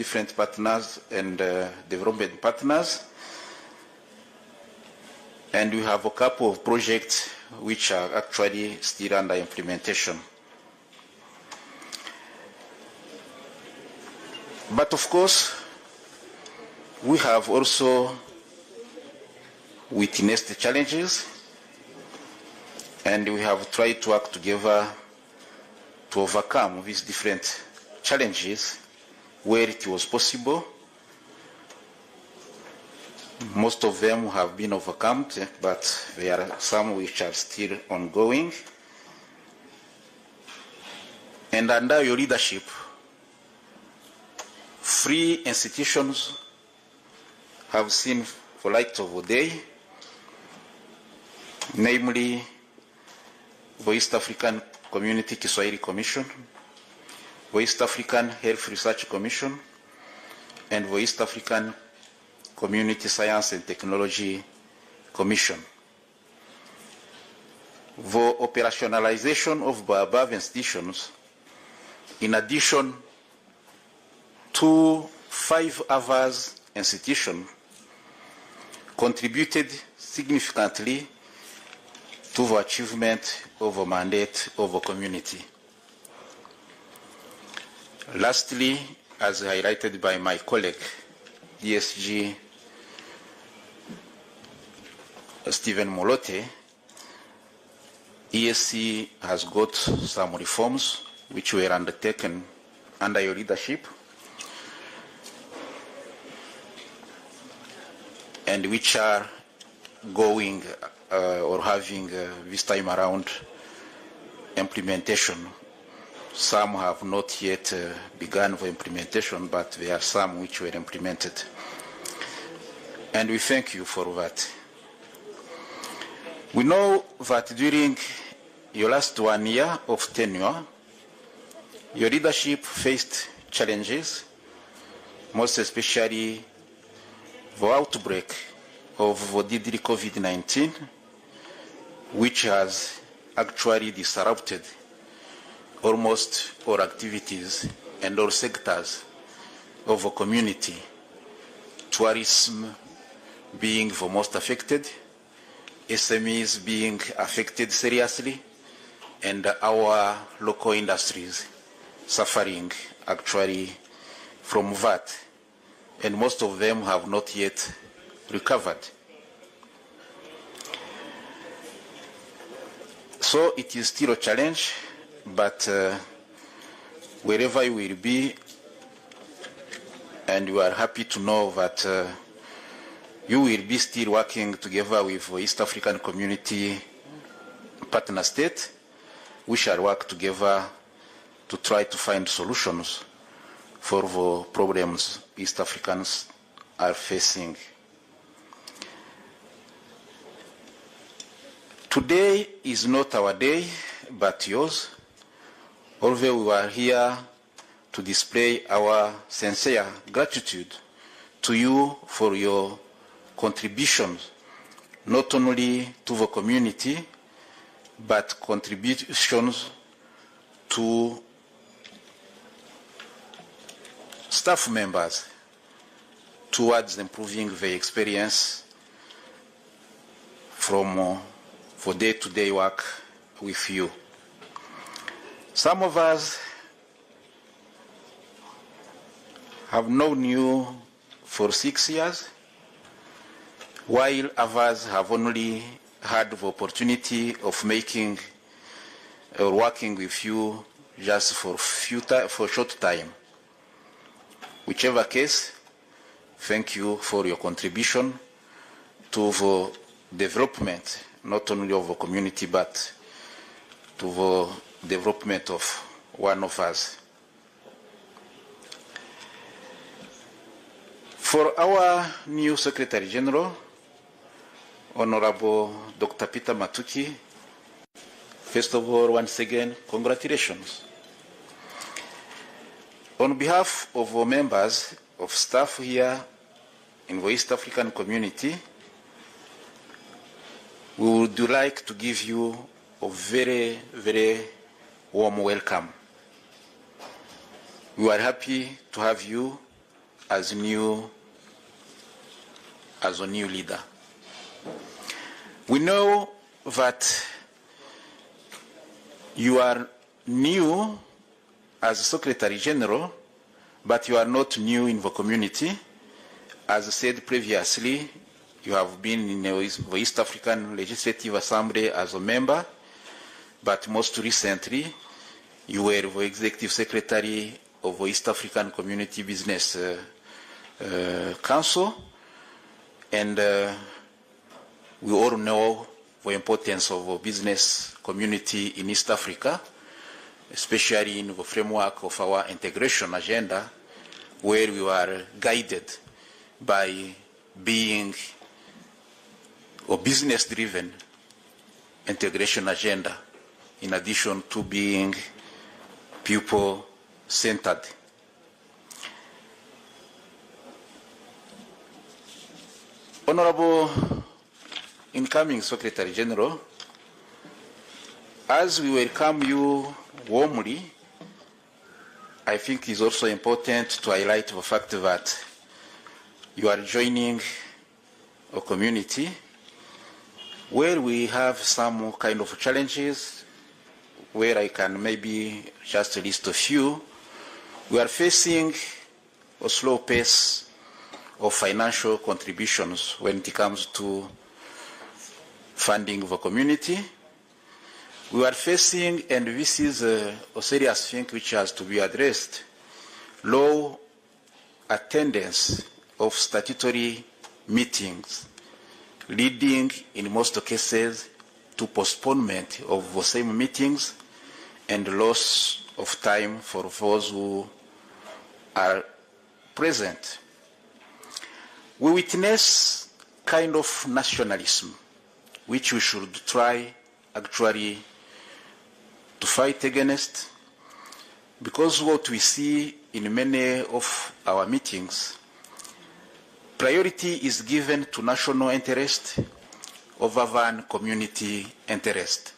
different partners and development partners. And we have a couple of projects which are actually still under implementation. But of course, we have also witnessed the challenges, and we have tried to work together to overcome these different challenges where it was possible. Most of them have been overcome, but there are some which are still ongoing. And under your leadership, free institutions have seen the light of day, namely the East African Community Kiswahili Commission, the East African Health Research Commission, and the East African Community Science and Technology Commission. The operationalization of the above institutions, in addition to 5 other institutions, contributed significantly to the achievement of a mandate of a community. Lastly, as highlighted by my colleague, DSG Stephen Molote, ESC has got some reforms which were undertaken under your leadership and which are going or having this time around implementation. Some have not yet begun the implementation, but there are some which were implemented. And we thank you for that. We know that during your last 1 year of tenure, your leadership faced challenges, most especially the outbreak of the deadly COVID-19, which has actually disrupted almost all activities and all sectors of the community, tourism being the most affected, SMEs being affected seriously, and our local industries suffering actually from that. And most of them have not yet recovered. So it is still a challenge, but wherever you will be, and we are happy to know that you will be still working together with the East African Community partner state. We shall work together to try to find solutions for the problems East Africans are facing. Today is not our day, but yours. Although we are here to display our sincere gratitude to you for your contributions, not only to the community, but contributions to staff members towards improving the experience from for day-to-day work with you. Some of us have known you for 6 years, while others have only had the opportunity of making or working with you just for a short time. Whichever case, thank you for your contribution to the development, not only of the community, but to the development of one of us. For our new Secretary General, Honorable Dr. Peter Mathuki, first of all, once again, congratulations. On behalf of our members of staff here in the East African Community, we would like to give you a very, very warm welcome. We are happy to have you as a new leader. We know that you are new as Secretary General, but you are not new in the community. As said previously, you have been in the East African Legislative Assembly as a member, but most recently, you were the Executive Secretary of the East African Community Business Council, and we all know the importance of the business community in East Africa, especially in the framework of our integration agenda, where we are guided by being a business-driven integration agenda, in addition to being people-centered. Honorable incoming Secretary General, as we welcome you warmly, I think it's also important to highlight the fact that you are joining a community where we have some kind of challenges, where I can maybe just list a few. We are facing a slow pace of financial contributions when it comes to funding the community. We are facing, and this is a serious thing which has to be addressed, low attendance of statutory meetings, leading in most cases to postponement of the same meetings and loss of time for those who are present. We witness kind of nationalism, which we should try actually to fight against, because what we see in many of our meetings, priority is given to national interest over than community interest.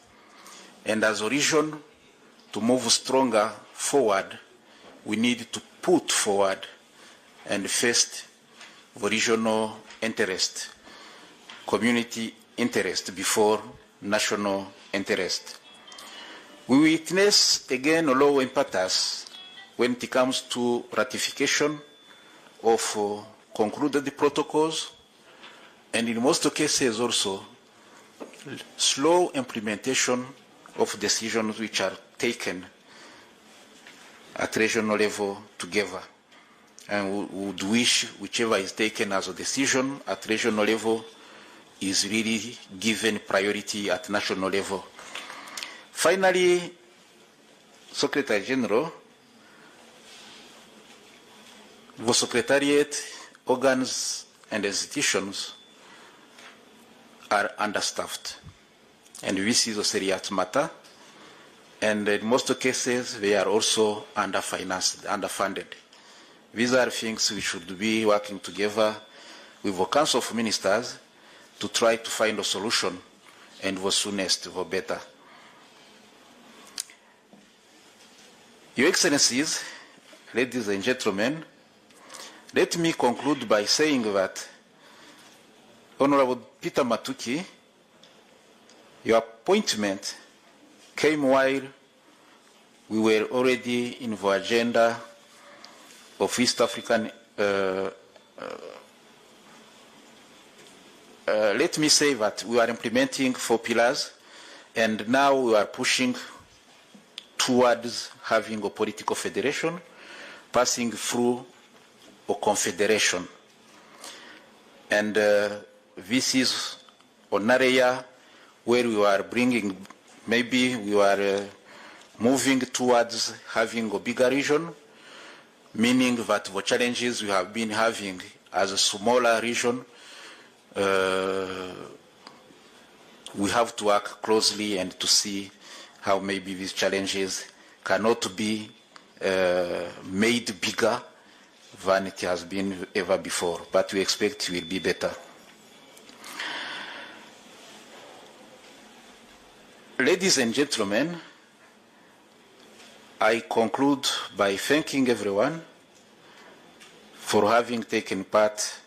And as a region, to move stronger forward, we need to put forward and first the regional interest, community interest before national interest. We witness again a low impetus when it comes to ratification of concluded protocols, and in most cases also slow implementation of decisions which are taken at regional level together. And we would wish whichever is taken as a decision at regional level is really given priority at national level. Finally, Secretary General, the Secretariat, organs and institutions are understaffed. And this is a serious matter. And in most cases, they are also underfinanced, underfunded. These are things we should be working together with the Council of Ministers to try to find a solution, and the soonest, the better. Your Excellencies, ladies and gentlemen, let me conclude by saying that Honorable Peter Mathuki, your appointment came while we were already in the agenda of East African, let me say that we are implementing 4 pillars, and now we are pushing towards having a political federation, passing through a confederation. And this is an area where we are bringing, maybe we are moving towards having a bigger region, meaning that the challenges we have been having as a smaller region, we have to work closely and to see how maybe these challenges cannot be made bigger than it has been ever before, but we expect it will be better. Ladies and gentlemen, I conclude by thanking everyone for having taken part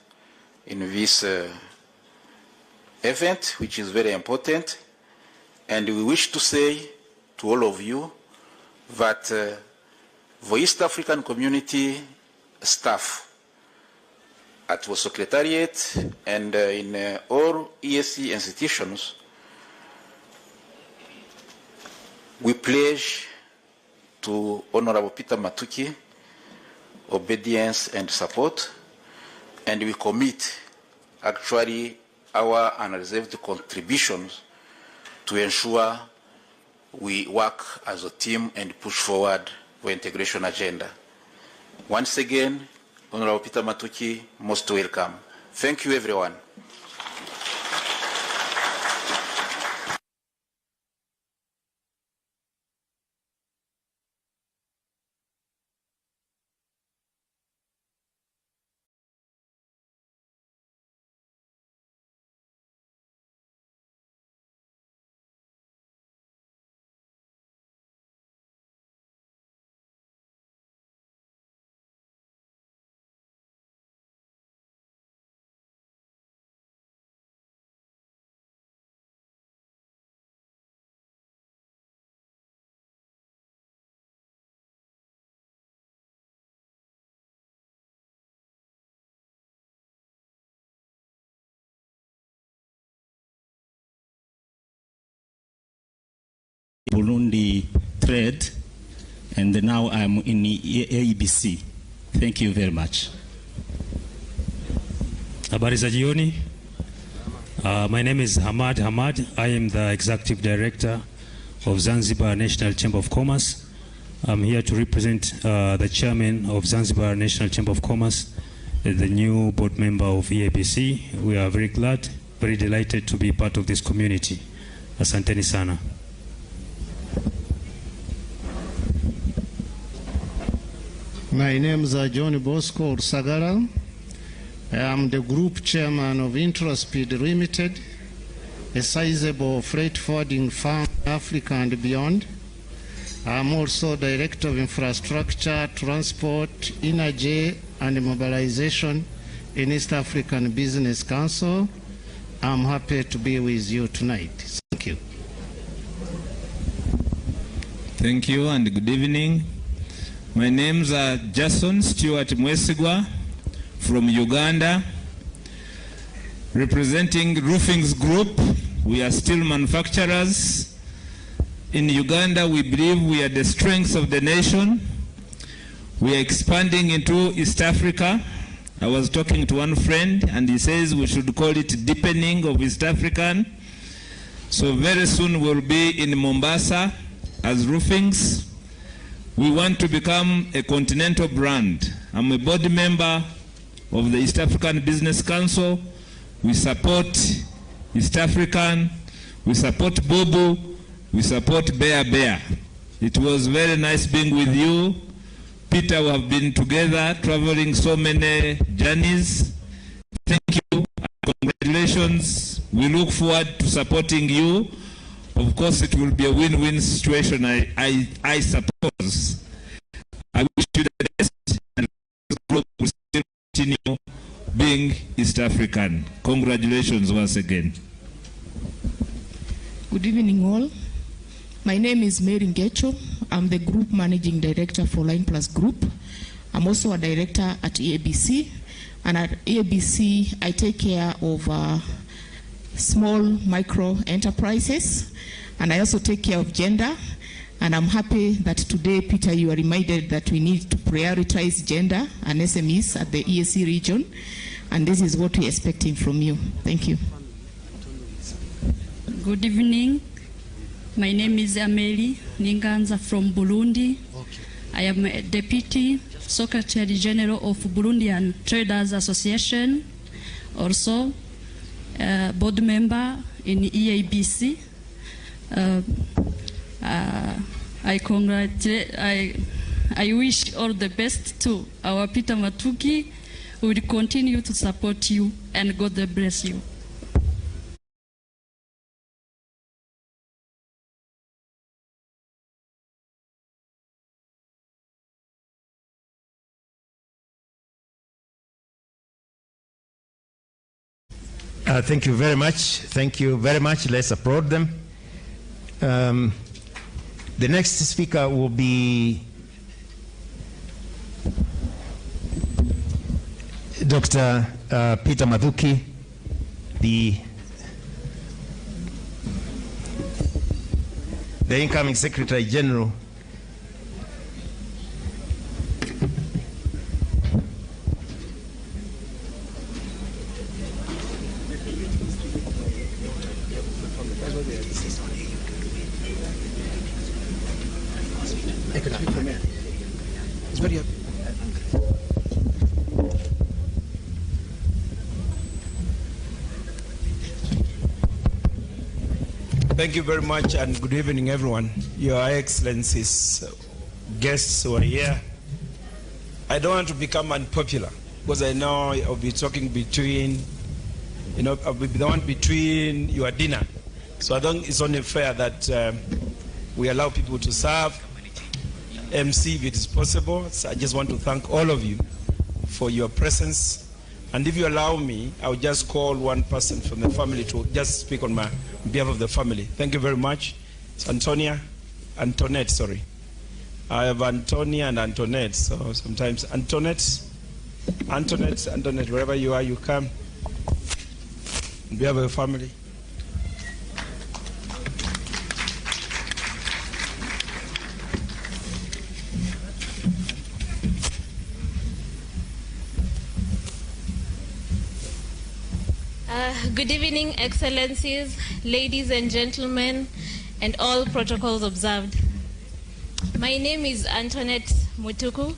in this event, which is very important. And we wish to say to all of you that the East African Community staff at the Secretariat and in all ESC institutions, we pledge to Honorable Peter Mathuki obedience and support, and we commit actually our unreserved contributions to ensure we work as a team and push forward the integration agenda. Once again, Honorable Peter Mathuki, most welcome. Thank you, everyone. Burundi thread, and now I'm in ABC. Thank you very much. Habari za jioni. My name is Hamad Hamad. I am the Executive Director of Zanzibar National Chamber of Commerce. I'm here to represent the Chairman of Zanzibar National Chamber of Commerce, the new board member of EABC. We are very glad, very delighted to be part of this community. Asanteni sana. My name is John Bosco Ursagara. I am the Group Chairman of Intraspeed Limited, a sizable freight forwarding firm in Africa and beyond. I am also Director of Infrastructure, Transport, Energy and Mobilization in East African Business Council. I'm happy to be with you tonight. Thank you. Thank you and good evening. My name's Jason Stewart Mwesigwa from Uganda, representing Roofings Group. We are steel manufacturers. In Uganda, we believe we are the strengths of the nation. We are expanding into East Africa. I was talking to one friend and he says we should call it deepening of East African. So very soon we'll be in Mombasa as Roofings. We want to become a continental brand. I'm a board member of the East African Business Council. We support East African, we support Bobo, we support Bear. It was very nice being with you. Peter, we have been together, traveling so many journeys. Thank you, congratulations. We look forward to supporting you. Of course, it will be a win-win situation, I suppose. I wish you the best, and the group will still continue being East African. Congratulations once again. Good evening, all. My name is Mary Ngecho. I'm the Group Managing Director for Line Plus Group. I'm also a Director at EABC. And at EABC, I take care of small micro enterprises, and I also take care of gender. And I'm happy that today, Peter, you are reminded that we need to prioritize gender and SMEs at the EAC region, and this is what we're expecting from you. Thank you. Good evening. My name is Ameli Ninganza from Burundi. I am a Deputy Secretary General of Burundian Traders Association, also board member in EABC. I wish all the best to our Peter Mathuki, who will continue to support you, and God bless you. Thank you very much. Thank you very much. Let's applaud them. The next speaker will be Dr. Peter Mathuki, the incoming Secretary General. Thank you very much and good evening, everyone. Your Excellencies, guests who are here. I don't want to become unpopular because I know I'll be talking between, I'll be the one between your dinner. So I think it's only fair that we allow people to serve, MC if it is possible. So I just want to thank all of you for your presence. And if you allow me, I'll just call one person from the family to just speak on behalf of the family. Thank you very much. It's Antoinette, sorry. I have Antonia and Antoinette, so sometimes Antoinette, wherever you are, you come. On behalf of the family. Good evening, Excellencies, ladies and gentlemen, and all protocols observed. My name is Antoinette Mutuku,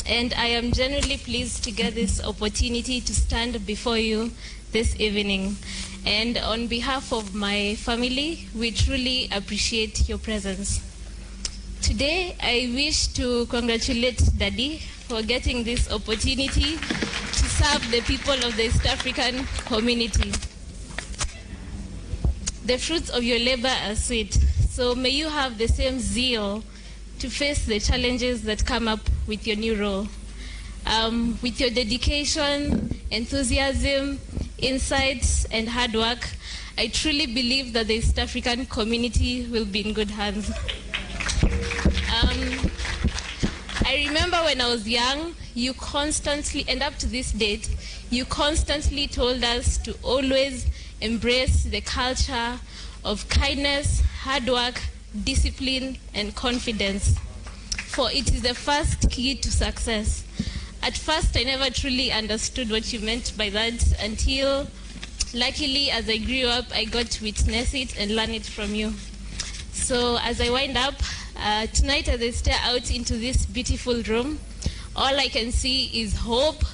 and I am genuinely pleased to get this opportunity to stand before you this evening. And on behalf of my family, we truly appreciate your presence. Today, I wish to congratulate Daddy for getting this opportunity to serve the people of the East African community. The fruits of your labor are sweet, so may you have the same zeal to face the challenges that come up with your new role. With your dedication, enthusiasm, insights, and hard work, I truly believe that the East African community will be in good hands. I remember when I was young, you constantly, and up to this date, you constantly told us to always embrace the culture of kindness, hard work, discipline, and confidence, for it is the first key to success. At first, I never truly understood what you meant by that until, luckily, as I grew up, I got to witness it and learn it from you. So as I wind up, tonight as I stare out into this beautiful room, all I can see is hope,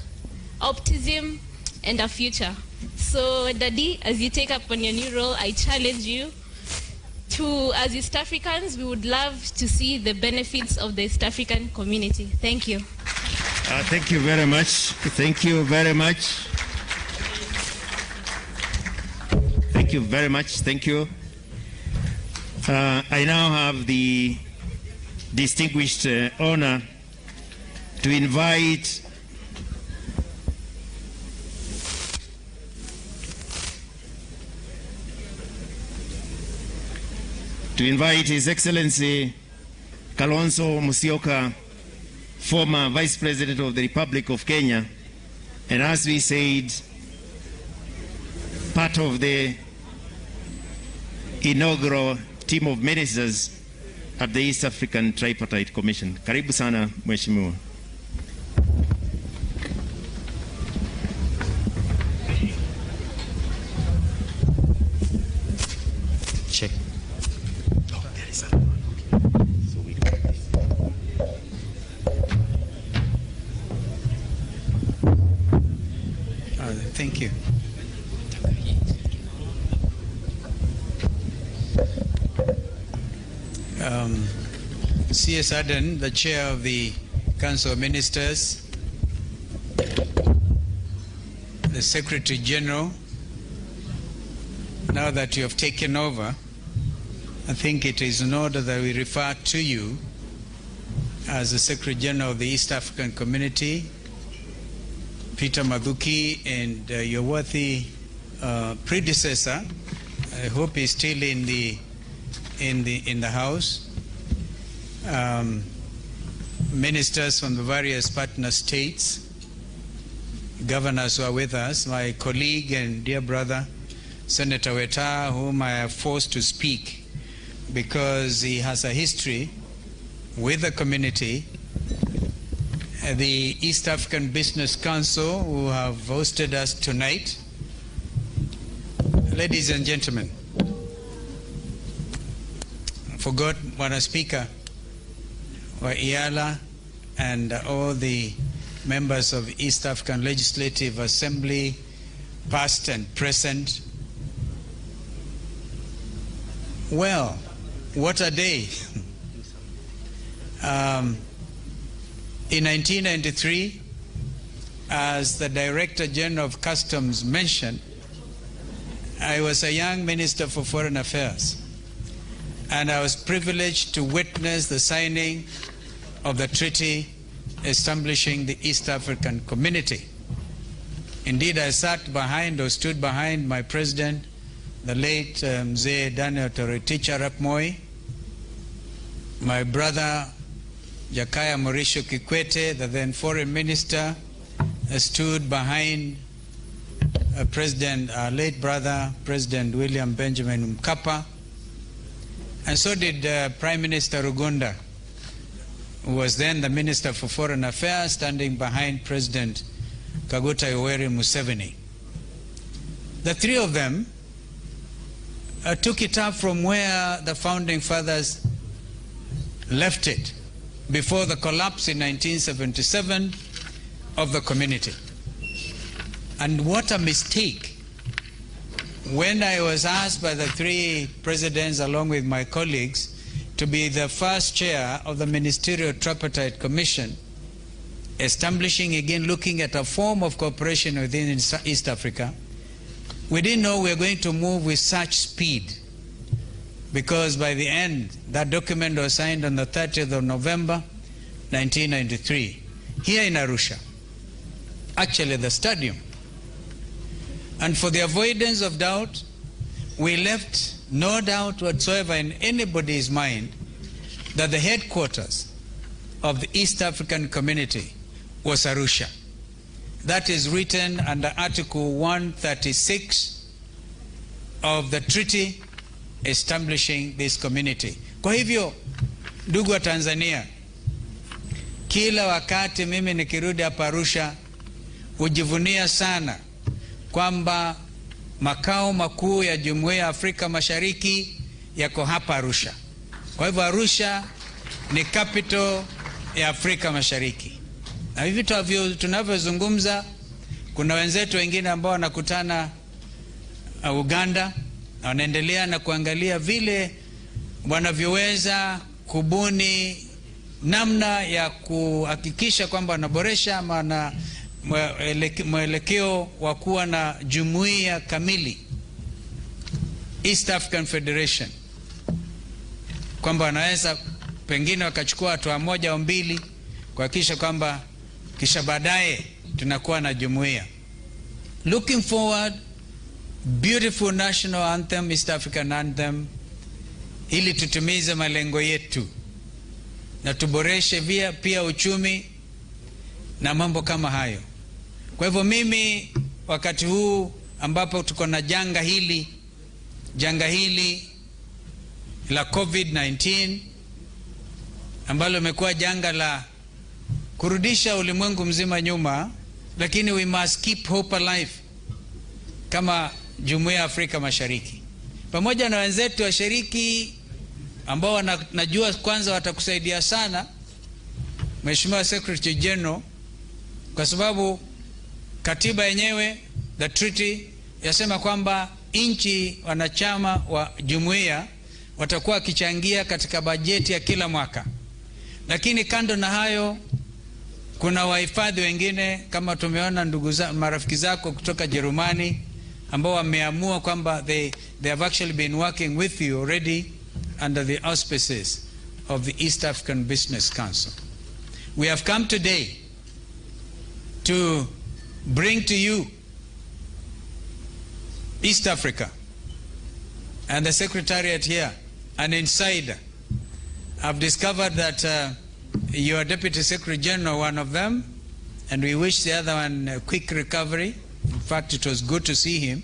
optimism, and a future. So, Daddy, as you take up on your new role, I challenge you to, as East Africans, we would love to see the benefits of the East African community. Thank you. Thank you very much. Thank you very much. Thank you very much. Thank you. I now have the distinguished honor to invite His Excellency Kalonzo Musyoka, former Vice President of the Republic of Kenya, and as we said, part of the inaugural team of ministers at the East African Tripartite Commission. Karibu sana, Mheshimiwa. Check. Oh, there is another one. Okay. So we got this. Thank you. C.S. Aden, the Chair of the Council of Ministers, the Secretary General, now that you have taken over, I think it is in order that we refer to you as the Secretary General of the East African Community, Peter Mathuki, and your worthy predecessor, I hope he's still in the House, ministers from the various partner states, governors who are with us, my colleague and dear brother, Senator Weta, whom I have forced to speak because he has a history with the community, the East African Business Council, who have hosted us tonight. Ladies and gentlemen, I forgot Bwana Speaker wa IALA and all the members of East African Legislative Assembly, past and present. Well, what a day. In 1993, as the Director General of Customs mentioned, I was a young Minister for Foreign Affairs, and I was privileged to witness the signing of the treaty establishing the East African Community. Indeed, I sat behind or stood behind my president, the late Mzee Daniel Toroitich Arap Moi, my brother Jakaya Mrisho Kikwete, the then foreign minister, stood behind our late brother, President William Benjamin Mkapa, and so did Prime Minister Rugunda, who was then the Minister for Foreign Affairs, standing behind President Kaguta Yoweri Museveni. The three of them took it up from where the founding fathers left it before the collapse in 1977 of the community. And what a mistake. When I was asked by the three presidents along with my colleagues to be the first chair of the Ministerial Tripartite Commission, establishing again, looking at a form of cooperation within East Africa, we didn't know we were going to move with such speed, because by the end, that document was signed on the 30th of November, 1993, here in Arusha, actually the stadium. And for the avoidance of doubt, we left no doubt whatsoever in anybody's mind that the headquarters of the East African Community was Arusha. That is written under Article 136 of the treaty establishing this community. Kwa hivyo, ndugu wa Tanzania, kila wakati mimi nikirudi hapa Arusha hujivunia sana kwamba makao makuu ya Jumuiya ya Afrika Mashariki yako hapa Arusha. Kwa hivyo Arusha ni capital ya Afrika Mashariki. Na hivi tunavyozungumza, kuna wenzetu wengine ambao wanakutana Uganda, na wanaendelea na kuangalia vile wanavyoweza kubuni namna ya kuhakikisha kwamba wanaboresha ama na mwelekeo wa kuwa na jumuiya kamili, East African Federation, kwamba wanaweza pengine wakachukua hatua moja au mbili kuhakikisha kwamba kisha baadaye tunakuwa na jumuiya. Looking forward, beautiful national anthem, East African anthem, ili tutumize malengo yetu na tuboreshe pia uchumi na mambo kama hayo. Kwa hivyo mimi, wakati huu ambapo tuko na janga hili la COVID-19 ambalo limekuwa janga la kurudisha ulimwengu mzima nyuma, lakini we must keep hope alive kama Jumuiya ya Afrika Mashariki, pamoja na wenzetu washiriki ambao najua kwanza watakusaidia sana, Mheshimiwa Secretary General, kwa sababu katiba yenyewe, the treaty, yasema kwamba nchi wanachama wa jumuiya watakuwa wakichangia katika bajeti ya kila mwaka. Lakini kando na hayo, kuna wahifadhi wengine kama tumeona marafiki zako kutoka Jerumani ambao wameamua kwamba they have actually been working with you already under the auspices of the East African Business Council. We have come today to bring to you East Africa, and the Secretariat here, an insider. I've discovered that your Deputy Secretary General, one of them, and we wish the other one a quick recovery. In fact, it was good to see him.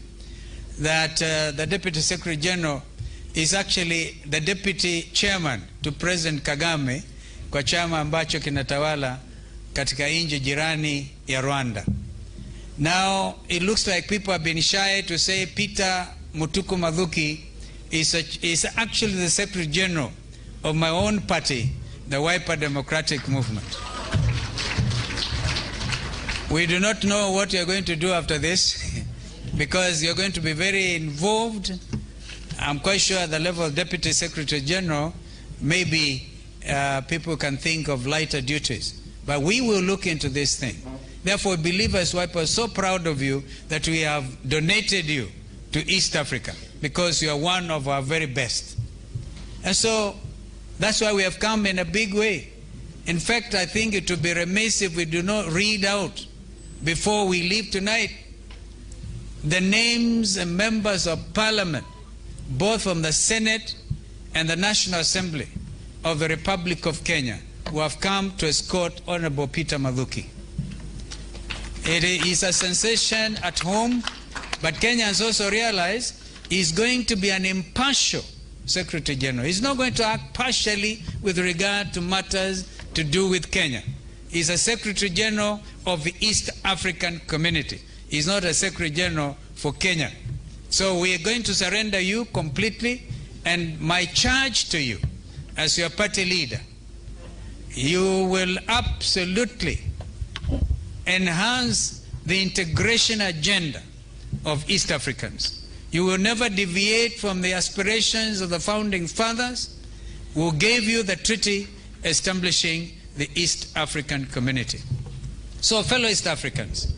That the Deputy Secretary General is actually the Deputy Chairman to President Kagame kwa chama ambacho kinatawala katika nchi jirani ya Rwanda. Now, it looks like people have been shy to say Peter Mathuki is actually the Secretary General of my own party, the Wiper Democratic Movement. We do not know what you're going to do after this because you're going to be very involved. I'm quite sure at the level of Deputy Secretary General, maybe people can think of lighter duties. But we will look into this thing. Therefore, Believers Wiper are so proud of you that we have donated you to East Africa because you are one of our very best. And so that's why we have come in a big way. In fact, I think it would be remiss if we do not read out before we leave tonight the names and members of Parliament, both from the Senate and the National Assembly of the Republic of Kenya, who have come to escort Honorable Peter Mathuki. It is a sensation at home, but Kenyans also realize he's going to be an impartial Secretary General. He's not going to act partially with regard to matters to do with Kenya. He's a Secretary General of the East African Community. He's not a Secretary General for Kenya. So we are going to surrender you completely, and my charge to you as your party leader, you will absolutely enhance the integration agenda of East Africans. You will never deviate from the aspirations of the founding fathers who gave you the treaty establishing the East African Community. So, fellow East Africans,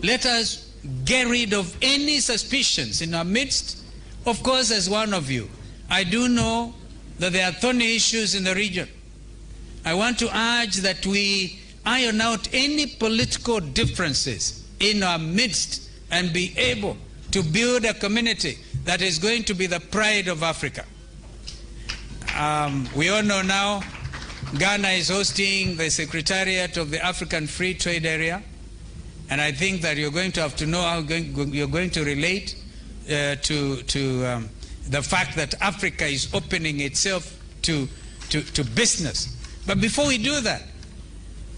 let us get rid of any suspicions in our midst. Of course, as one of you, I do know that there are thorny issues in the region. I want to urge that we iron out any political differences in our midst and be able to build a community that is going to be the pride of Africa. We all know now Ghana is hosting the Secretariat of the African Free Trade Area, and I think that you're going to have to know how you're going to relate to the fact that Africa is opening itself to business. But before we do that,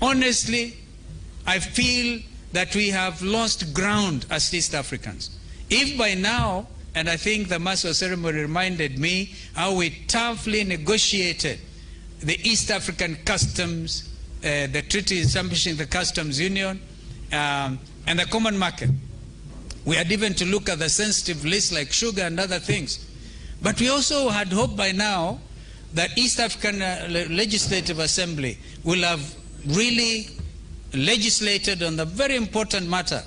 honestly, I feel that we have lost ground as East Africans. If by now, and I think the Master of Ceremony reminded me how we toughly negotiated the East African customs, the treaty establishing the customs union, and the common market. We had even to look at the sensitive list like sugar and other things. But we also had hoped by now that East African Legislative Assembly will have really legislated on the very important matter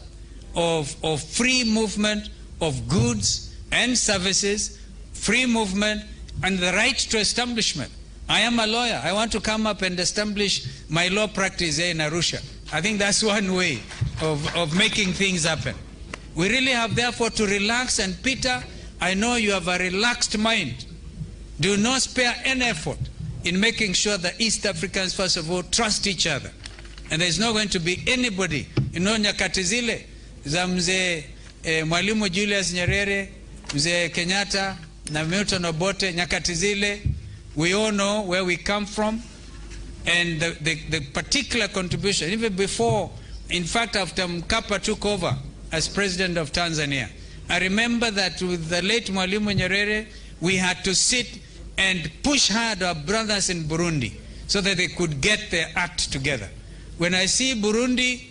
of free movement of goods and services, free movement, and the right to establishment. I am a lawyer. I want to come up and establish my law practice here in Arusha. I think that's one way of making things happen. We really have therefore to relax, and Peter, I know you have a relaxed mind. Do not spare any effort in making sure that East Africans, first of all, trust each other. And there's not going to be anybody, nyakati zile za mzee Mwalimu Julius Nyerere, mzee Kenyatta, na Milton Obote, nyakati zile, we all know where we come from, and the particular contribution, even before, in fact, after Mkapa took over as president of Tanzania, I remember that with the late Mwalimu Nyerere, we had to sit and push hard our brothers in Burundi so that they could get their act together. When I see Burundi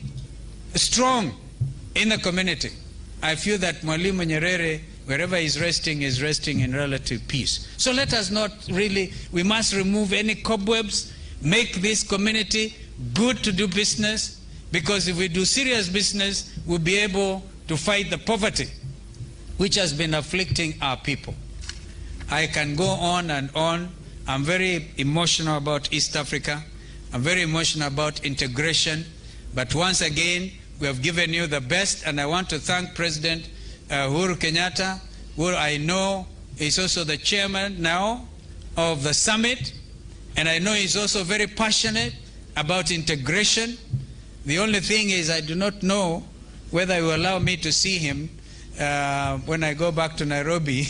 strong in the community, I feel that Mwalimu Nyerere, wherever he's resting in relative peace. So let us not really, we must remove any cobwebs, make this community good to do business, because if we do serious business, we'll be able to fight the poverty which has been afflicting our people. I can go on and on. I'm very emotional about East Africa. I'm very emotional about integration. But once again, we have given you the best, and I want to thank President Uhuru Kenyatta, who I know is also the chairman now of the summit, and I know he's also very passionate about integration. The only thing is I do not know whether he will allow me to see him when I go back to Nairobi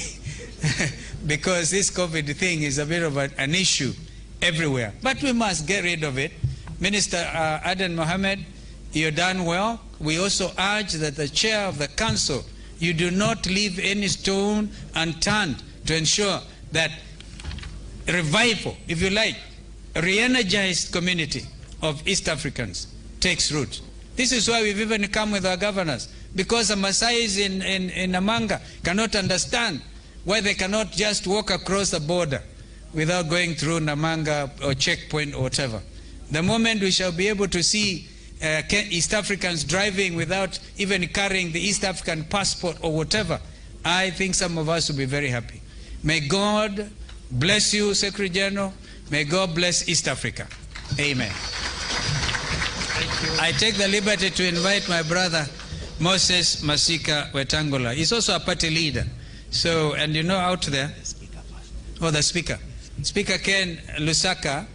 because this COVID thing is a bit of an issue everywhere. But we must get rid of it. Minister Aden Mohamed, you've done well. We also urge that the chair of the council, you do not leave any stone unturned to ensure that revival, if you like, a re-energized community of East Africans takes root. This is why we've even come with our governors, because the Maasais in Namanga cannot understand why they cannot just walk across the border without going through Namanga or checkpoint or whatever. The moment we shall be able to see East Africans driving without even carrying the East African passport or whatever, I think some of us will be very happy. May God bless you, Secretary General. May God bless East Africa. Amen. I take the liberty to invite my brother Moses Masika Wetangula. He's also a party leader. So, and you know out there, oh, the speaker. Speaker Ken Lusaka,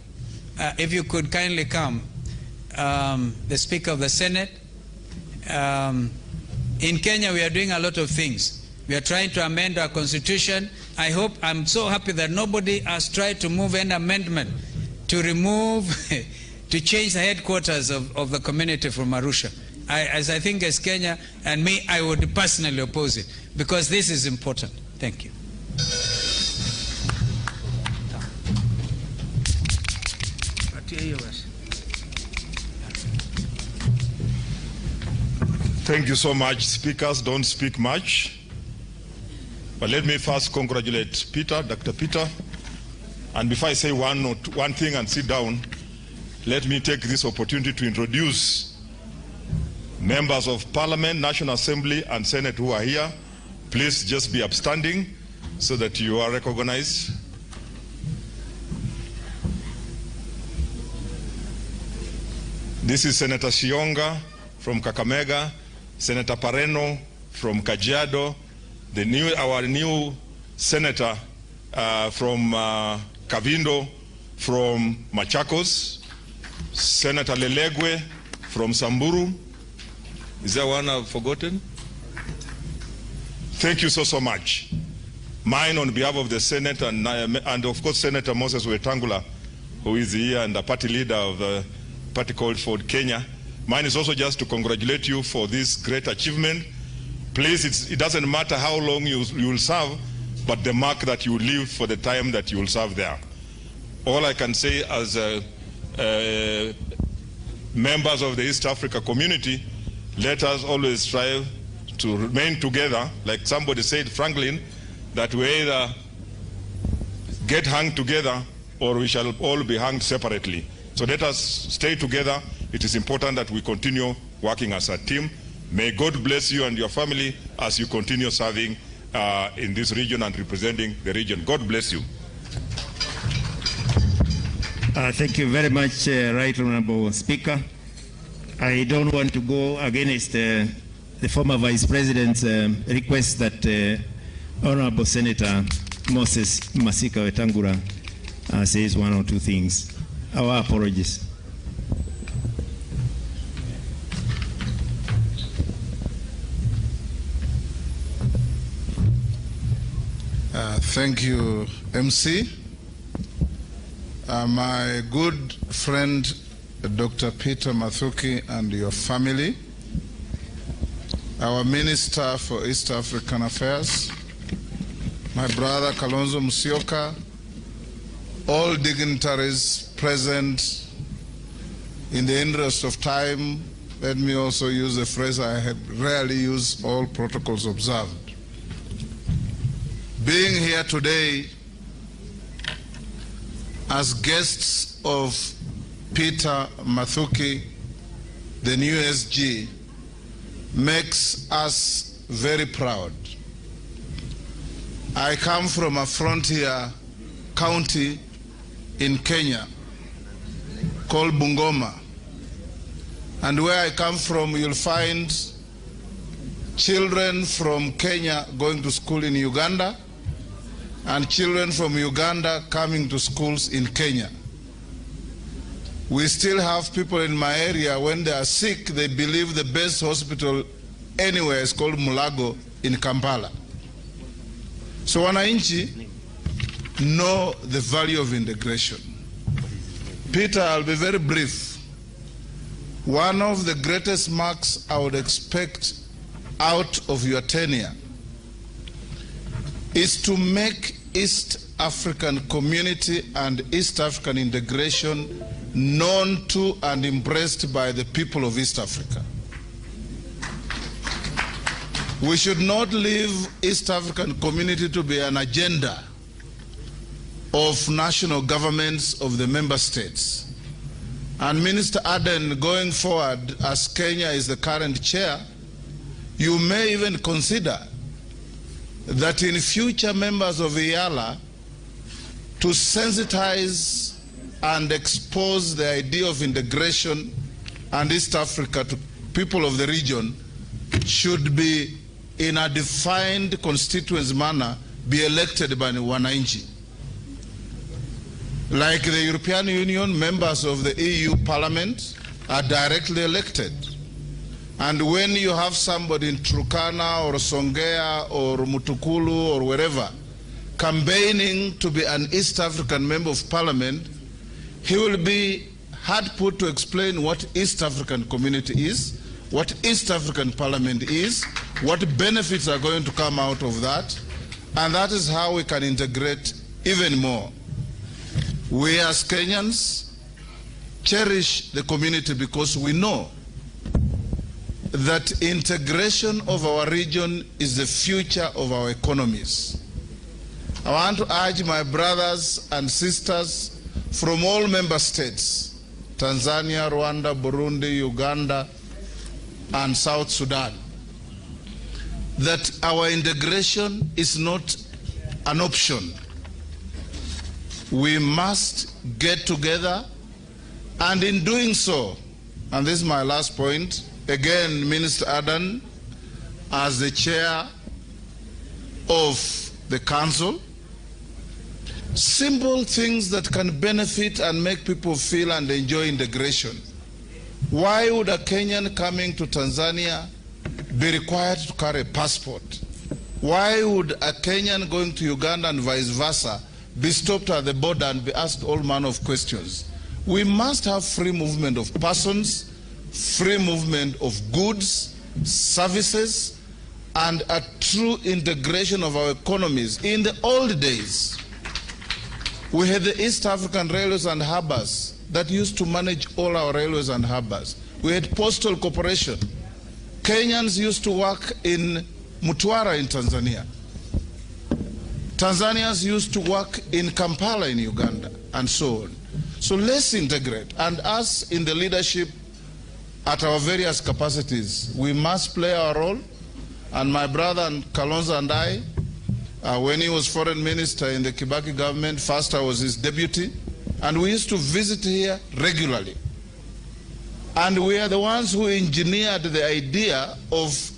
if you could kindly come, the Speaker of the Senate. In Kenya, we are doing a lot of things. We are trying to amend our constitution. I'm so happy that nobody has tried to move an amendment to remove, to change the headquarters of the community from Arusha. As I think as Kenya and me, I would personally oppose it because this is important. Thank you. Thank you so much. Speakers don't speak much. But let me first congratulate Peter, Dr. Peter. And before I say one thing and sit down, let me take this opportunity to introduce members of Parliament, National Assembly, and Senate who are here. Please just be upstanding so that you are recognized. This is Senator Shionga from Kakamega, Senator Pareno from Kajiado, our new senator from Kavindo from Machakos, Senator Lelegwe from Samburu. Is there one I've forgotten? Thank you so much. Mine on behalf of the Senate and of course Senator Moses Wetangula, who is here and the party leader of the party called Ford Kenya. Mine is also just to congratulate you for this great achievement. Please, it doesn't matter how long you will serve, but the mark that you leave for the time that you will serve there. All I can say as members of the East Africa community, let us always strive to remain together. Like somebody said, Franklin, that we either get hung together or we shall all be hanged separately. So let us stay together. It is important that we continue working as a team. May God bless you and your family as you continue serving in this region and representing the region. God bless you. Thank you very much, Right Honorable Speaker. I don't want to go against the former Vice President's request that Honorable Senator Moses Masika Wetangula says one or two things. Our apologies. Thank you, MC. My good friend, Dr. Peter Mathuki, and your family, our Minister for East African Affairs, my brother Kalonzo Musyoka, all dignitaries present. In the interest of time, let me also use a phrase I had rarely used: all protocols observed. Being here today as guests of Peter Mathuki, the new SG, makes us very proud. I come from a frontier county in Kenya called Bungoma, and where I come from you'll find children from Kenya going to school in Uganda, and children from Uganda coming to schools in Kenya. We still have people in my area, when they are sick, they believe the best hospital anywhere is called Mulago in Kampala. So wananchi know the value of integration. Peter, I'll be very brief. One of the greatest marks I would expect out of your tenure is to make East African community and East African integration known to and embraced by the people of East Africa. We should not leave East African community to be an agenda of national governments of the member states. And Minister Aden, going forward, as Kenya is the current chair, you may even consider that in future members of IALA to sensitize and expose the idea of integration and East Africa to people of the region should be, in a defined constituency manner, be elected by the wananchi. Like the European Union, members of the EU Parliament are directly elected. And when you have somebody in Turkana or Songea or Mutukulu or wherever campaigning to be an East African member of Parliament, he will be hard put to explain what East African community is, what East African Parliament is, what benefits are going to come out of that, and that is how we can integrate even more. We as Kenyans cherish the community because we know that integration of our region is the future of our economies. I want to urge my brothers and sisters from all member states, Tanzania, Rwanda, Burundi, Uganda, and South Sudan, that our integration is not an option. We must get together, and in doing so, and this is my last point, again, Minister Adan, as the chair of the council, simple things that can benefit and make people feel and enjoy integration. Why would a Kenyan coming to Tanzania be required to carry a passport? Why would a Kenyan going to Uganda and vice versa be stopped at the border and be asked all manner of questions? We must have free movement of persons, free movement of goods, services, and a true integration of our economies. In the old days, we had the East African Railways and Harbors that used to manage all our railways and harbors. We had Postal Corporation. Kenyans used to work in Mtwara in Tanzania. Tanzanians used to work in Kampala in Uganda, and so on. So let's integrate. And us in the leadership at our various capacities, we must play our role. And my brother and Kalonzo and I, when he was foreign minister in the Kibaki government, first I was his deputy, and we used to visit here regularly. And we are the ones who engineered the idea of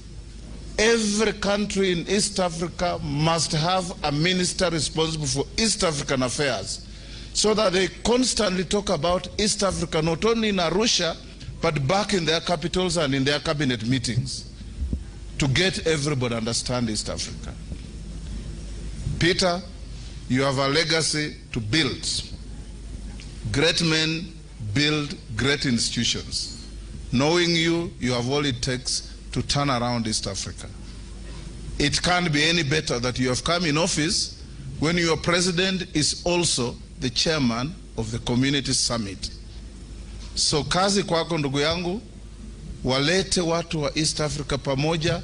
every country in East Africa must have a minister responsible for East African affairs, so that they constantly talk about East Africa, not only in Arusha, but back in their capitals and in their cabinet meetings, to get everybody to understand East Africa. Peter, you have a legacy to build. Great men build great institutions. Knowing you, you have all it takes to turn around East Africa. It can't be any better that you have come in office when your president is also the chairman of the Community Summit. So kazi kwako ndugu yangu, walete watu wa East Africa pamoja,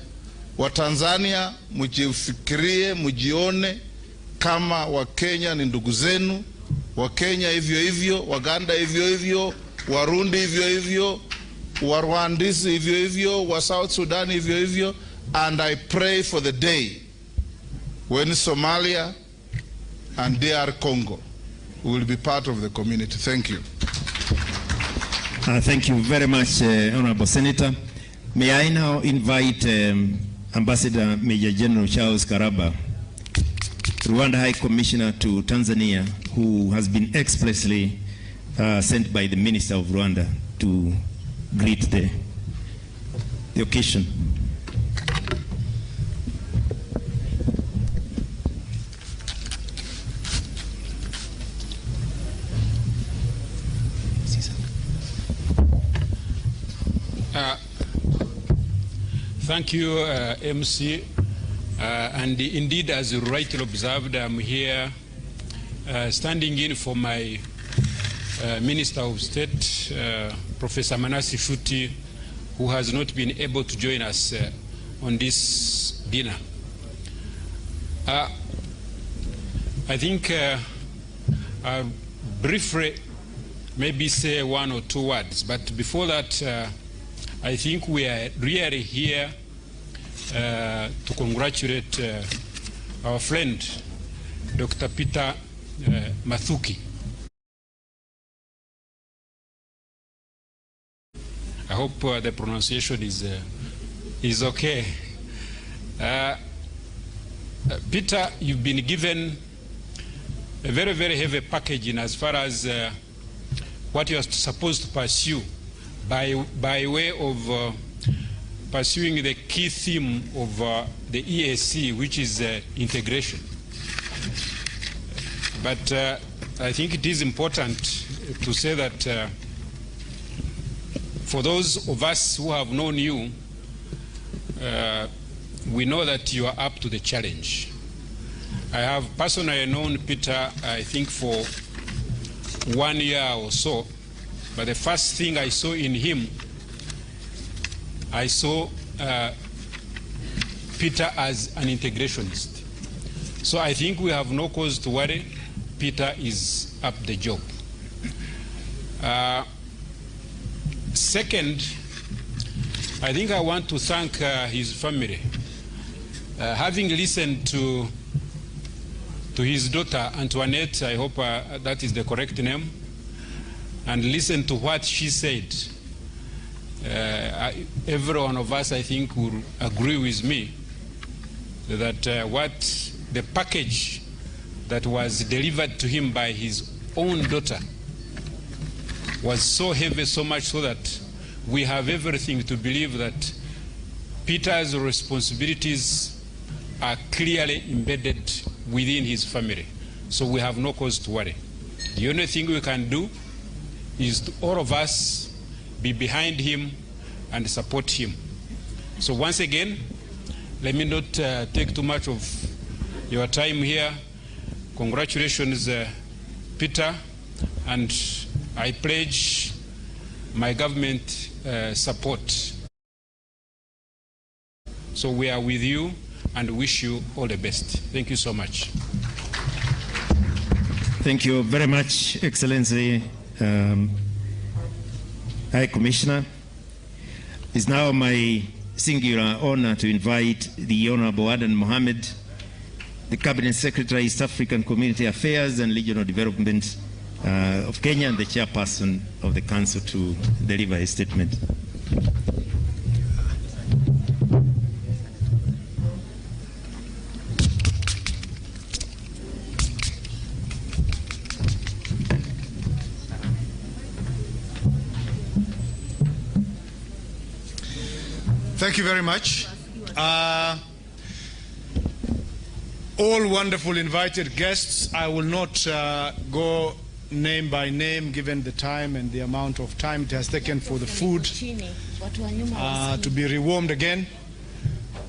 wa Tanzania mujifikirie, mujione kama wa Kenya ni ndugu zenu, wa Kenya hivyo hivyo, Waganda hivyo hivyo, Warundi hivyo hivyo, wa Rwandese hivyo hivyo, wa South Sudan hivyo hivyo. And I pray for the day when Somalia and DR Congo will be part of the community. Thank you. Thank you very much, Honorable Senator. May I now invite Ambassador Major General Charles Karaba, Rwanda High Commissioner to Tanzania, who has been expressly sent by the Minister of Rwanda to greet the occasion. Thank you, MC. And indeed, as you rightly observed, I'm here standing in for my Minister of State, Professor Manasi Shuti, who has not been able to join us on this dinner. I think I'll briefly maybe say one or two words, but before that, I think we are really here to congratulate our friend, Dr. Peter Mathuki. I hope the pronunciation is okay. Peter, you've been given a very, very heavy package in as far as what you are supposed to pursue by way of pursuing the key theme of the EAC, which is integration. But I think it is important to say that for those of us who have known you, we know that you are up to the challenge. I have personally known Peter, I think, for 1 year or so, but the first thing I saw in him, I saw Peter as an integrationist. So I think we have no cause to worry. Peter is up the job. Second, I think I want to thank his family. Having listened to his daughter, Antoinette, I hope that is the correct name, and listened to what she said, every one of us, I think, will agree with me that what the package that was delivered to him by his own daughter was so heavy, so much so that we have everything to believe that Peter's responsibilities are clearly embedded within his family. So we have no cause to worry. The only thing we can do is to all of us be behind him and support him. So once again, let me not take too much of your time here. Congratulations, Peter, and I pledge my government support. So we are with you and wish you all the best. Thank you so much. Thank you very much, Excellency High Commissioner. It's now my singular honor to invite the Honorable Adan Mohammed, the Cabinet Secretary, East African Community Affairs and Regional Development of Kenya, and the Chairperson of the Council, to deliver a statement. Thank you very much. All wonderful invited guests. I will not go name by name, given the time and the amount of time it has taken for the food to be rewarmed again.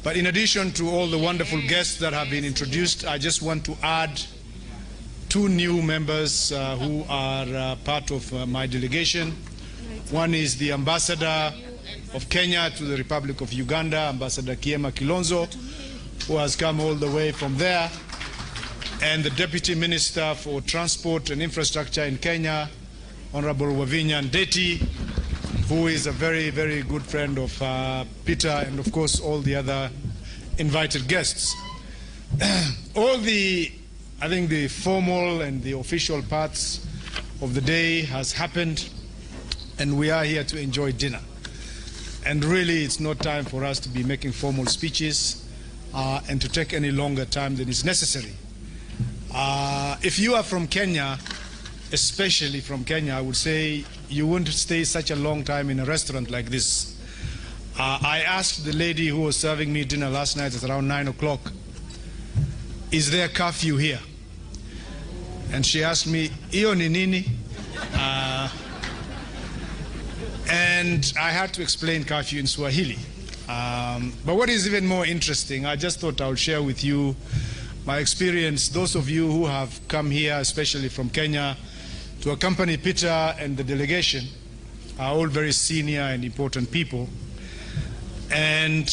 But in addition to all the wonderful guests that have been introduced, I just want to add two new members who are part of my delegation. One is the Ambassador of Kenya to the Republic of Uganda, Ambassador Kiema Kilonzo, who has come all the way from there, and the Deputy Minister for Transport and Infrastructure in Kenya, Honorable Wavinya Ndeti, who is a very, very good friend of Peter, and of course all the other invited guests. I think the formal and the official parts of the day has happened, and we are here to enjoy dinner. And really, it's not time for us to be making formal speeches and to take any longer time than is necessary. If you are from Kenya, especially from Kenya, I would say you wouldn't stay such a long time in a restaurant like this. I asked the lady who was serving me dinner last night at around 9 o'clock, is there curfew here? And she asked me, iyo ni nini? And I had to explain curfew in Swahili. But what is even more interesting, I just thought I would share with you my experience. Those of you who have come here, especially from Kenya, to accompany Peter and the delegation, are all very senior and important people. And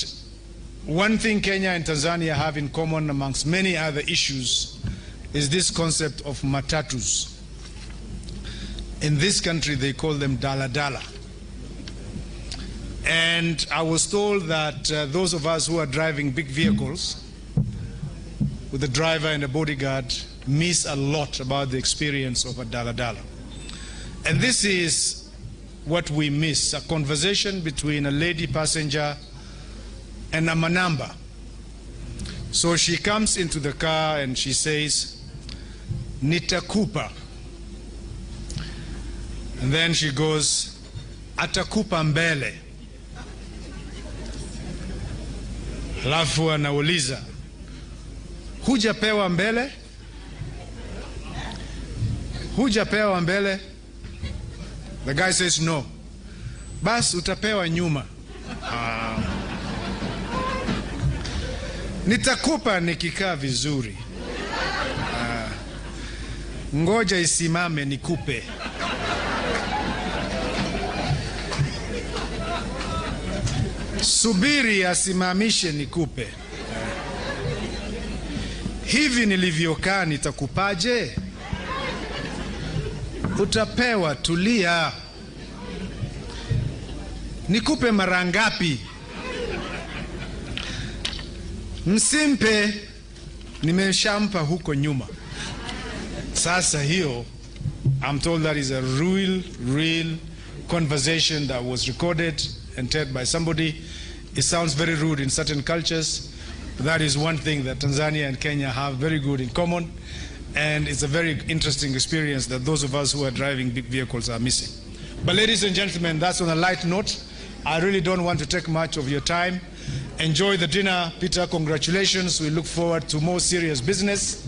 one thing Kenya and Tanzania have in common amongst many other issues is this concept of matatus. In this country, they call them dala-dala. And I was told that those of us who are driving big vehicles with a driver and a bodyguard miss a lot about the experience of a dala-dala. And this is what we miss, a conversation between a lady passenger and a manamba. So she comes into the car and she says, nitakupa. And then she goes, atakupa mbele. Halafu anauliza, hujapewa mbele? Hujapewa mbele? The guy says no. Bas utapewa nyuma. Nitakupa nikikaa vizuri. Ngoja isimame nikupe. Subiri asimamishe nikupe. Hivi nilivyokaa nitakupaje? Utapewa, tulia. Nikupe mara ngapi? Msimpe, nimeshampa huko nyuma. Sasa hiyo, I'm told that is a real conversation that was recorded and told by somebody. It sounds very rude in certain cultures. That is one thing that Tanzania and Kenya have very good in common, and it's a very interesting experience that those of us who are driving big vehicles are missing. But ladies and gentlemen, that's on a light note. I really don't want to take much of your time. Enjoy the dinner. Peter, congratulations. We look forward to more serious business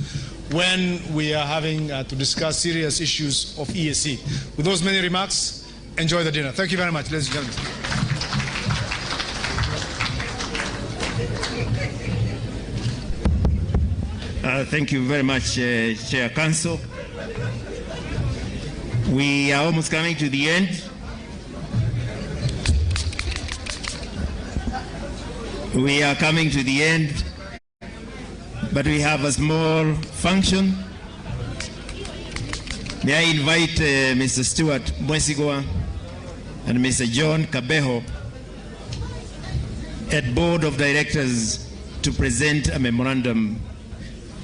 when we are having to discuss serious issues of EAC. With those many remarks, enjoy the dinner. Thank you very much, ladies and gentlemen. Thank you very much, Chair Council. We are almost coming to the end. We are coming to the end, but we have a small function. May I invite Mr. Stuart Mwesigwa and Mr. John Kabeho at Board of Directors to present a memorandum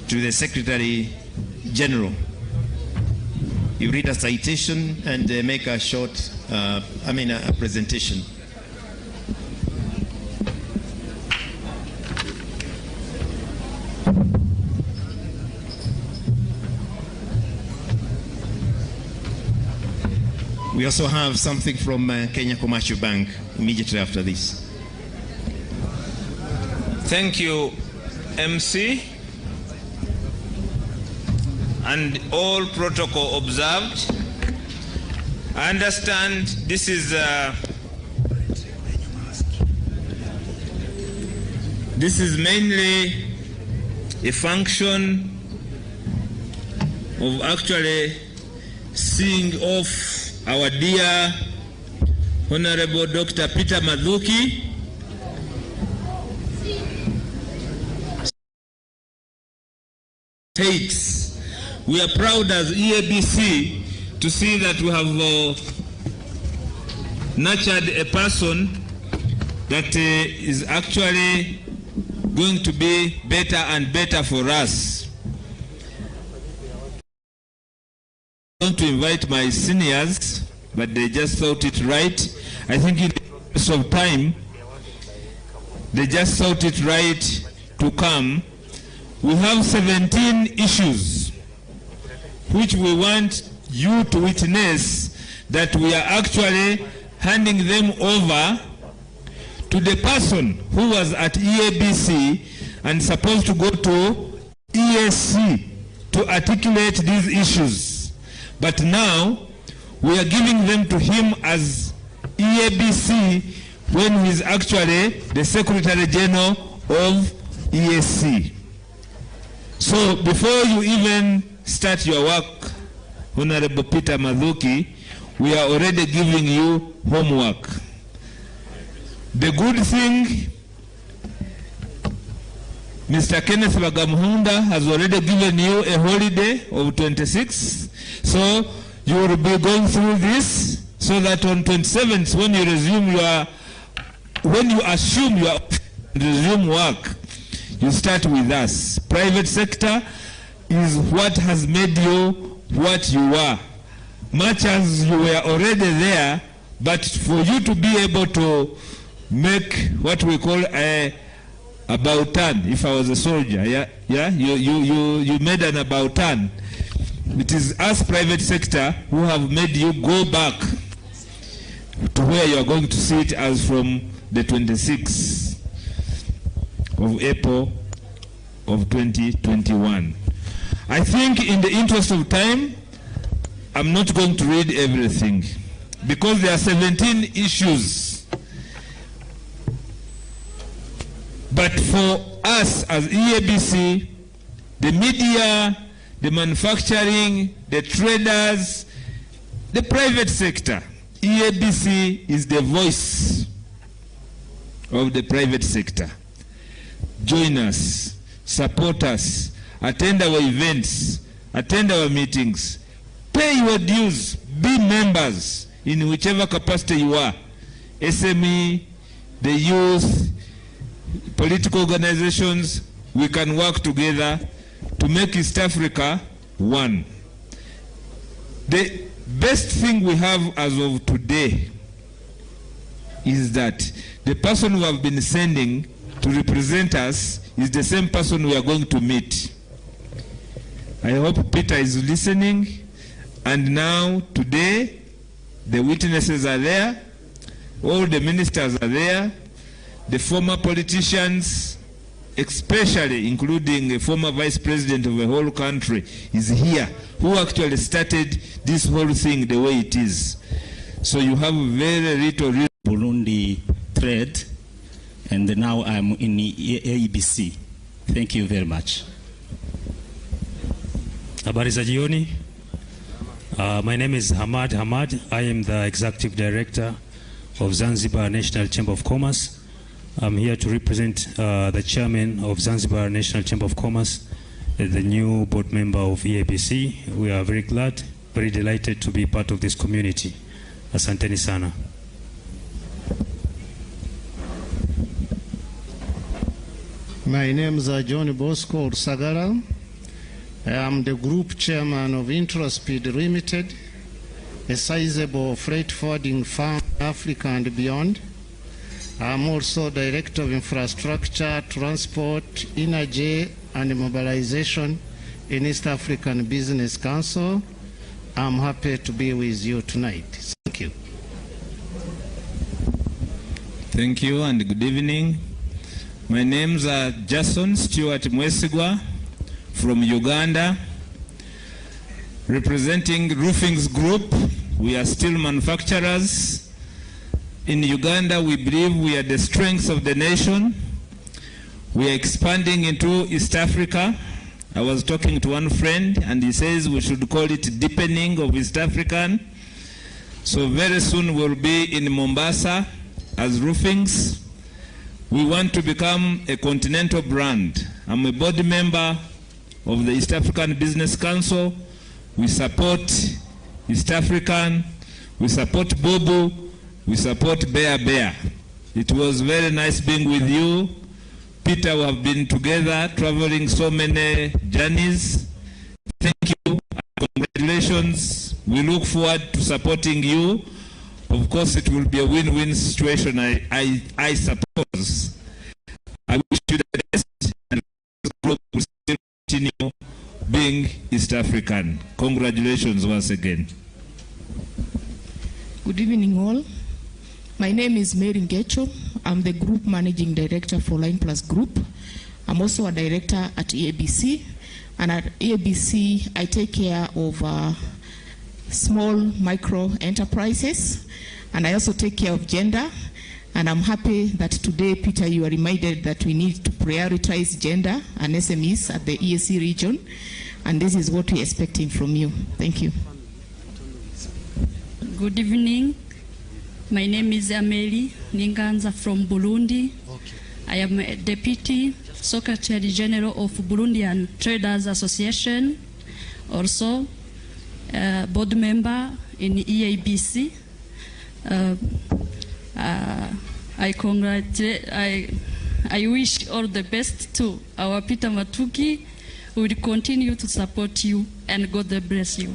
to the Secretary General. You read a citation and make a short, a presentation. We also have something from Kenya Commercial Bank immediately after this. Thank you, MC. And all protocol observed. I understand this is mainly a function of actually seeing off our dear Honorable Dr. Peter Mathuki, states, we are proud as EABC to see that we have nurtured a person that is actually going to be better and better for us. I want to invite my seniors, but they just thought it right. I think of time, they just thought it right to come. We have 17 issues which we want you to witness that we are actually handing them over to the person who was at EABC and supposed to go to ESC to articulate these issues. But now we are giving them to him as EABC when he is actually the Secretary General of ESC. So before you even start your work, Honorable Peter Mathuki, we are already giving you homework. The good thing, Mr. Kenneth Bagamuhunda has already given you a holiday of 26, so you will be going through this so that on 27th when you resume resume work, you start with us. Private sector is what has made you what you are. Much as you were already there, but for you to be able to make what we call a about turn, if I was a soldier, you made an about turn. It is us private sector who have made you go back to where you are going to sit as from the 26th of April of 2021. I think in the interest of time, I'm not going to read everything because there are 17 issues. But for us as EABC, the media, the manufacturing, the traders, the private sector, EABC is the voice of the private sector. Join us, support us, attend our events, attend our meetings, pay your dues, be members in whichever capacity you are. SME, the youth, political organizations, we can work together to make East Africa one. The best thing we have as of today is that the person who have been sending to represent us is the same person we are going to meet. I hope Peter is listening. And now, today, the witnesses are there, all the ministers are there, the former politicians, especially including a former vice president of the whole country, is here, who actually started this whole thing the way it is. So you have very little Burundi trade, and now I'm in AEBC. Thank you very much. Habari za jioni. My name is Hamad Hamad. I am the Executive Director of Zanzibar National Chamber of Commerce. I'm here to represent the Chairman of Zanzibar National Chamber of Commerce, the new board member of EABC. We are very glad, very delighted to be part of this community. Asanteni sana. My name is John Bosco Sagara. I am the Group Chairman of Intraspeed Limited, a sizable freight forwarding firm in Africa and beyond. I am also Director of Infrastructure, Transport, Energy and Mobilization in East African Business Council. I'm happy to be with you tonight. Thank you. Thank you and good evening. My name's Jason Stewart Mwesigwa from Uganda, representing Roofings Group. We are steel manufacturers. In Uganda, we believe we are the strength of the nation. We are expanding into East Africa. I was talking to one friend and he says we should call it deepening of East African. So very soon we'll be in Mombasa as Roofings. We want to become a continental brand. I'm a board member of the East African Business Council. We support East African, we support Bobo, we support Bear. It was very nice being with you. Peter, we have been together, traveling so many journeys. Thank you, congratulations. We look forward to supporting you Of course, it will be a win-win situation, I suppose. I wish you the best, and this group will still continue being East African. Congratulations once again. Good evening all. My name is Mary Ngecho. I'm the Group Managing Director for Line Plus Group. I'm also a director at EABC. And at EABC, I take care of small micro enterprises. And I also take care of gender. And I'm happy that today, Peter, you are reminded that we need to prioritize gender and SMEs at the EAC region. And this is what we're expecting from you. Thank you. Good evening. My name is Amelie Ninganza from Burundi. I am a Deputy Secretary General of Burundian Traders Association, also a board member in EABC. I wish all the best to our Peter Mathuki, who will continue to support you, and God bless you.